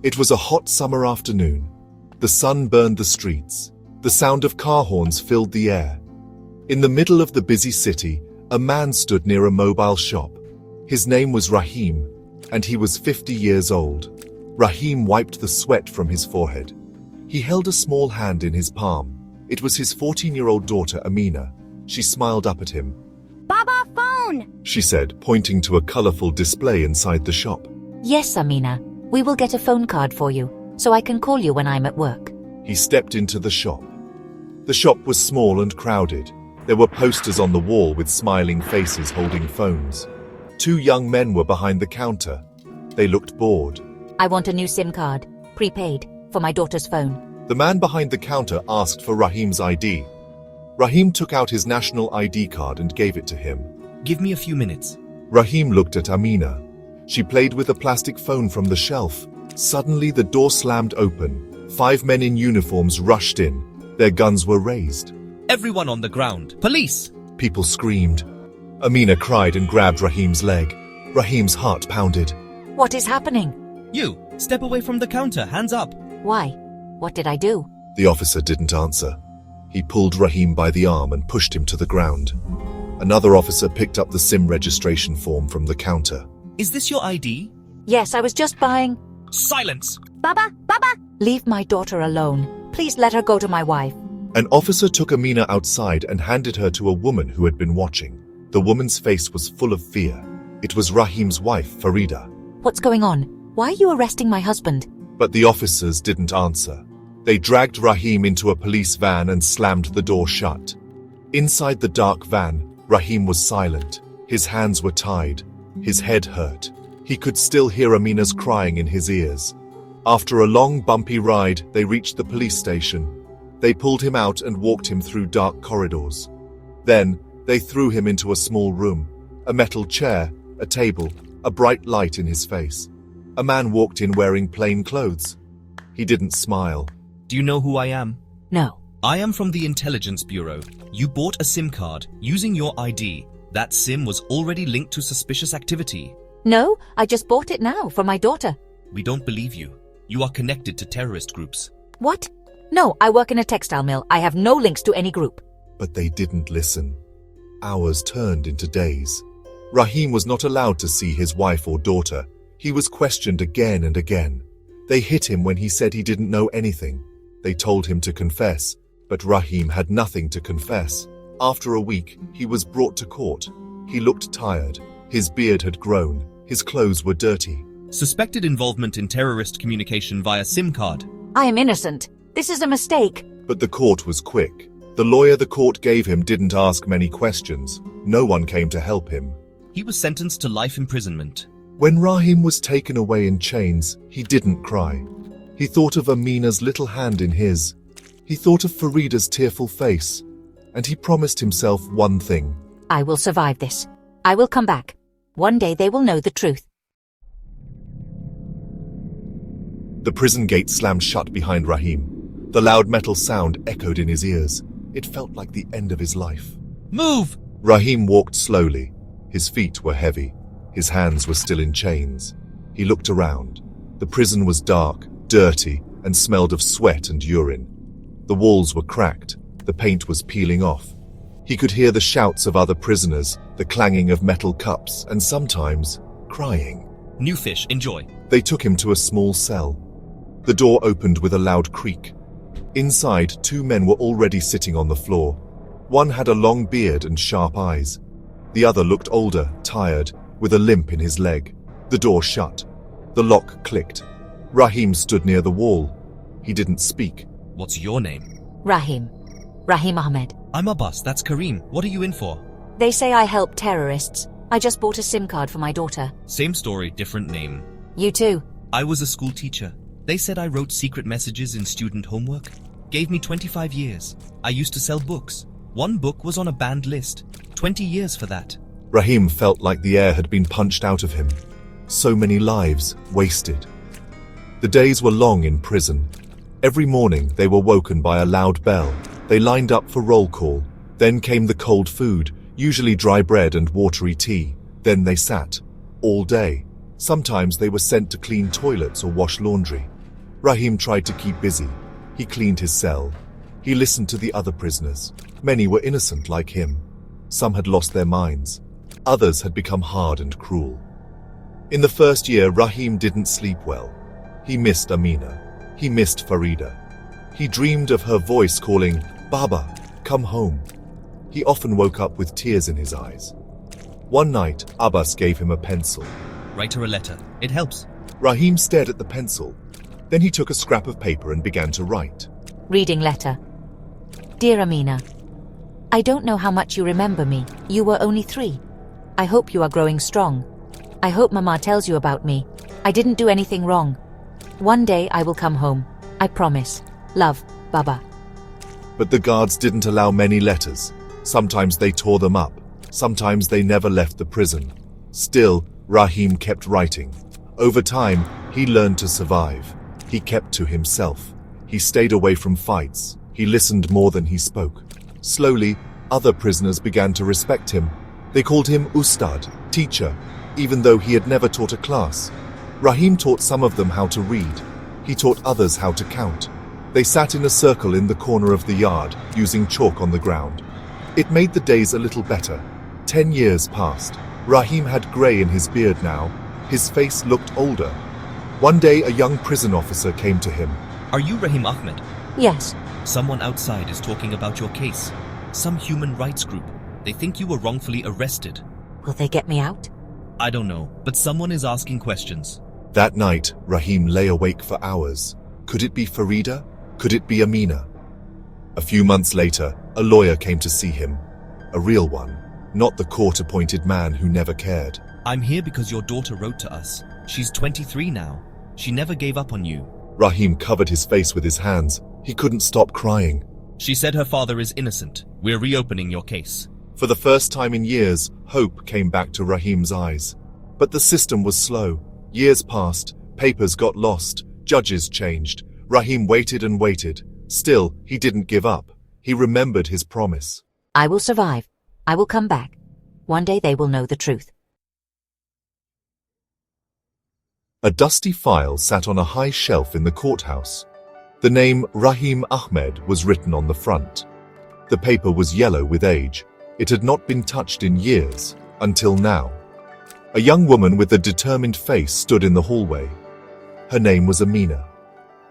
It was a hot summer afternoon. The sun burned the streets. The sound of car horns filled the air. In the middle of the busy city, a man stood near a mobile shop. His name was Rahim, and he was 50 years old. Rahim wiped the sweat from his forehead. He held a small hand in his palm. It was his 14-year-old daughter, Amina. She smiled up at him. Baba, phone! She said, pointing to a colorful display inside the shop. Yes, Amina. We will get a phone card for you, so I can call you when I'm at work. He stepped into the shop. The shop was small and crowded. There were posters on the wall with smiling faces holding phones. 2 young men were behind the counter. They looked bored. I want a new SIM card, prepaid, for my daughter's phone. The man behind the counter asked for Rahim's ID. Rahim took out his national ID card and gave it to him. Give me a few minutes. Rahim looked at Amina. She played with a plastic phone from the shelf. Suddenly the door slammed open. 5 men in uniforms rushed in. Their guns were raised. Everyone on the ground. Police! People screamed. Amina cried and grabbed Rahim's leg. Rahim's heart pounded. What is happening? You, step away from the counter, hands up. Why? What did I do? The officer didn't answer. He pulled Rahim by the arm and pushed him to the ground. Another officer picked up the SIM registration form from the counter. Is this your ID? Yes, I was just buying... Silence! Baba, Baba! Leave my daughter alone. Please let her go to my wife. An officer took Amina outside and handed her to a woman who had been watching. The woman's face was full of fear. It was Rahim's wife, Farida. What's going on? Why are you arresting my husband? But the officers didn't answer. They dragged Rahim into a police van and slammed the door shut. Inside the dark van, Rahim was silent. His hands were tied. His head hurt. He could still hear Amina's crying in his ears. After a long, bumpy ride, they reached the police station. They pulled him out and walked him through dark corridors. Then, they threw him into a small room. A metal chair, a table, a bright light in his face. A man walked in wearing plain clothes. He didn't smile. Do you know who I am? No. I am from the Intelligence Bureau. You bought a SIM card using your ID. That SIM was already linked to suspicious activity. No, I just bought it now for my daughter. We don't believe you. You are connected to terrorist groups. What? No, I work in a textile mill. I have no links to any group. But they didn't listen. Hours turned into days. Rahim was not allowed to see his wife or daughter. He was questioned again and again. They hit him when he said he didn't know anything. They told him to confess, but Rahim had nothing to confess. After a week, he was brought to court. He looked tired. His beard had grown. His clothes were dirty. Suspected involvement in terrorist communication via SIM card. I am innocent. This is a mistake. But the court was quick. The lawyer the court gave him didn't ask many questions. No one came to help him. He was sentenced to life imprisonment. When Rahim was taken away in chains, he didn't cry. He thought of Amina's little hand in his. He thought of Farida's tearful face. And he promised himself one thing. I will survive this. I will come back. One day they will know the truth. The prison gate slammed shut behind Rahim. The loud metal sound echoed in his ears. It felt like the end of his life. Move! Rahim walked slowly. His feet were heavy. His hands were still in chains. He looked around. The prison was dark, dirty, and smelled of sweat and urine. The walls were cracked. The paint was peeling off. He could hear the shouts of other prisoners, the clanging of metal cups, and sometimes crying. New fish, enjoy. They took him to a small cell. The door opened with a loud creak. Inside, 2 men were already sitting on the floor. One had a long beard and sharp eyes. The other looked older, tired, with a limp in his leg. The door shut. The lock clicked. Rahim stood near the wall. He didn't speak. What's your name? Rahim. Rahim Ahmed. I'm Abbas, that's Kareem. What are you in for? They say I help terrorists. I just bought a SIM card for my daughter. Same story, different name. You too. I was a school teacher. They said I wrote secret messages in student homework. Gave me 25 years. I used to sell books. One book was on a banned list. 20 years for that. Rahim felt like the air had been punched out of him. So many lives wasted. The days were long in prison. Every morning they were woken by a loud bell. They lined up for roll call. Then came the cold food, usually dry bread and watery tea. Then they sat. All day. Sometimes they were sent to clean toilets or wash laundry. Rahim tried to keep busy. He cleaned his cell. He listened to the other prisoners. Many were innocent like him. Some had lost their minds. Others had become hard and cruel. In the first year, Rahim didn't sleep well. He missed Amina. He missed Farida. He dreamed of her voice calling, "Baba, come home." He often woke up with tears in his eyes. One night, Abbas gave him a pencil. Write her a letter. It helps. Rahim stared at the pencil. Then he took a scrap of paper and began to write. Reading letter. Dear Amina, I don't know how much you remember me. You were only 3. I hope you are growing strong. I hope Mama tells you about me. I didn't do anything wrong. One day I will come home. I promise. Love, Baba. But the guards didn't allow many letters. Sometimes they tore them up. Sometimes they never left the prison. Still, Rahim kept writing. Over time, he learned to survive. He kept to himself. He stayed away from fights. He listened more than he spoke. Slowly, other prisoners began to respect him. They called him Ustad, teacher, even though he had never taught a class. Rahim taught some of them how to read. He taught others how to count. They sat in a circle in the corner of the yard, using chalk on the ground. It made the days a little better. 10 years passed. Rahim had grey in his beard now. His face looked older. One day, a young prison officer came to him. Are you Rahim Ahmed? Yes. Someone outside is talking about your case. Some human rights group. They think you were wrongfully arrested. Will they get me out? I don't know, but someone is asking questions. That night, Rahim lay awake for hours. Could it be Farida? Could it be Amina? A few months later, a lawyer came to see him. A real one, not the court-appointed man who never cared. I'm here because your daughter wrote to us. She's 23 now. She never gave up on you. Rahim covered his face with his hands. He couldn't stop crying. She said her father is innocent. We're reopening your case. For the first time in years, hope came back to Rahim's eyes. But the system was slow. Years passed, papers got lost, judges changed. Rahim waited and waited. Still, he didn't give up. He remembered his promise. I will survive. I will come back. One day they will know the truth. A dusty file sat on a high shelf in the courthouse. The name Rahim Ahmed was written on the front. The paper was yellow with age. It had not been touched in years, until now. A young woman with a determined face stood in the hallway. Her name was Amina.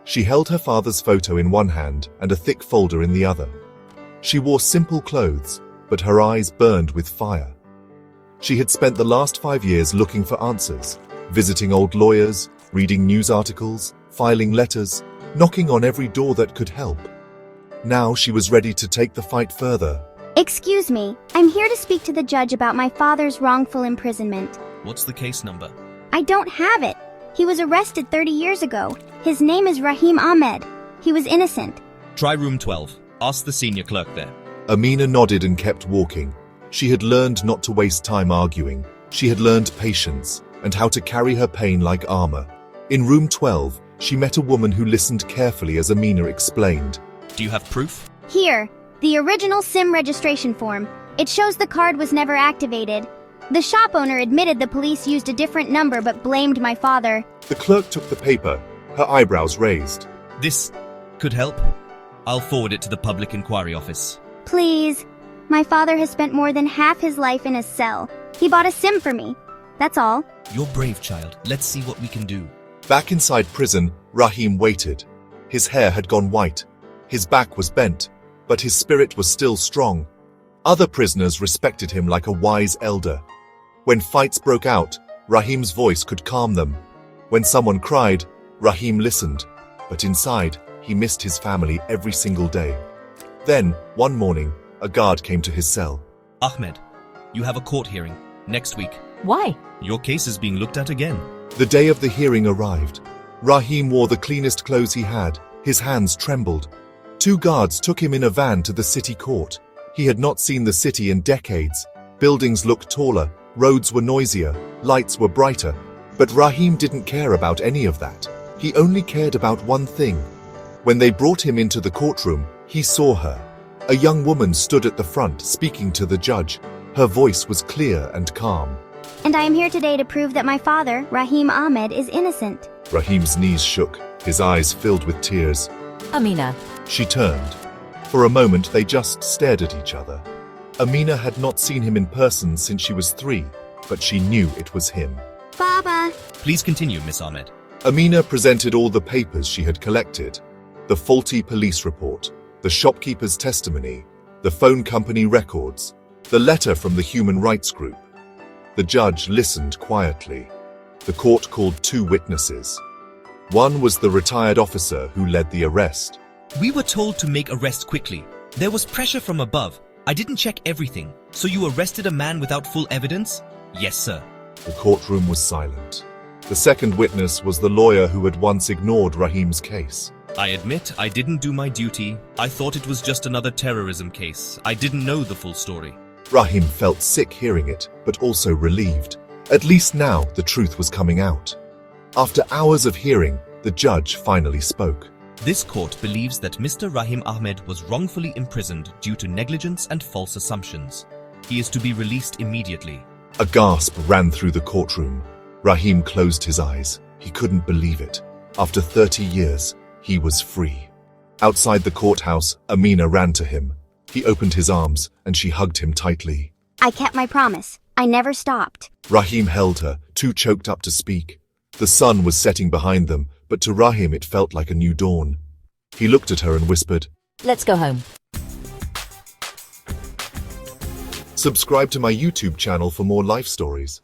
She held her father's photo in one hand and a thick folder in the other. She wore simple clothes, but her eyes burned with fire. She had spent the last 5 years looking for answers, visiting old lawyers, reading news articles, filing letters, knocking on every door that could help. Now she was ready to take the fight further. Excuse me, I'm here to speak to the judge about my father's wrongful imprisonment. What's the case number? I don't have it. He was arrested 30 years ago. His name is Rahim Ahmed. He was innocent. Try room 12. Ask the senior clerk there. Amina nodded and kept walking. She had learned not to waste time arguing. She had learned patience and how to carry her pain like armor. In room 12, she met a woman who listened carefully as Amina explained. Do you have proof? Here, the original SIM registration form. It shows the card was never activated. The shop owner admitted the police used a different number but blamed my father. The clerk took the paper, her eyebrows raised. This could help. I'll forward it to the public inquiry office. Please. My father has spent more than half his life in a cell. He bought a SIM for me. That's all. You're brave, child. Let's see what we can do. Back inside prison, Rahim waited. His hair had gone white. His back was bent, but his spirit was still strong. Other prisoners respected him like a wise elder. When fights broke out, Rahim's voice could calm them. When someone cried, Rahim listened. But inside, he missed his family every single day. Then, one morning, a guard came to his cell. Ahmed, you have a court hearing next week. Why? Your case is being looked at again. The day of the hearing arrived. Rahim wore the cleanest clothes he had. His hands trembled. 2 guards took him in a van to the city court. He had not seen the city in decades. Buildings looked taller, roads were noisier, lights were brighter. But Rahim didn't care about any of that. He only cared about one thing. When they brought him into the courtroom, he saw her. A young woman stood at the front speaking to the judge. Her voice was clear and calm. And I am here today to prove that my father, Rahim Ahmed, is innocent. Rahim's knees shook, his eyes filled with tears. Amina, She turned. For a moment, they just stared at each other. Amina had not seen him in person since she was 3, but she knew it was him. Baba. Please continue, Miss Ahmed. Amina presented all the papers she had collected. The faulty police report, the shopkeeper's testimony, the phone company records, the letter from the human rights group. The judge listened quietly. The court called 2 witnesses. One was the retired officer who led the arrest. We were told to make arrests quickly. There was pressure from above. I didn't check everything. So you arrested a man without full evidence? Yes, sir. The courtroom was silent. The second witness was the lawyer who had once ignored Rahim's case. I admit I didn't do my duty. I thought it was just another terrorism case. I didn't know the full story. Rahim felt sick hearing it, but also relieved. At least now the truth was coming out. After hours of hearing, the judge finally spoke. This court believes that Mr. Rahim Ahmed was wrongfully imprisoned due to negligence and false assumptions. He is to be released immediately. A gasp ran through the courtroom. Rahim closed his eyes. He couldn't believe it. After 30 years, he was free. Outside the courthouse, Amina ran to him. He opened his arms, and she hugged him tightly. I kept my promise. I never stopped. Rahim held her, too choked up to speak. The sun was setting behind them, but to Rahim it felt like a new dawn. He looked at her and whispered, let's go home. "Subscribe to my YouTube channel for more life stories."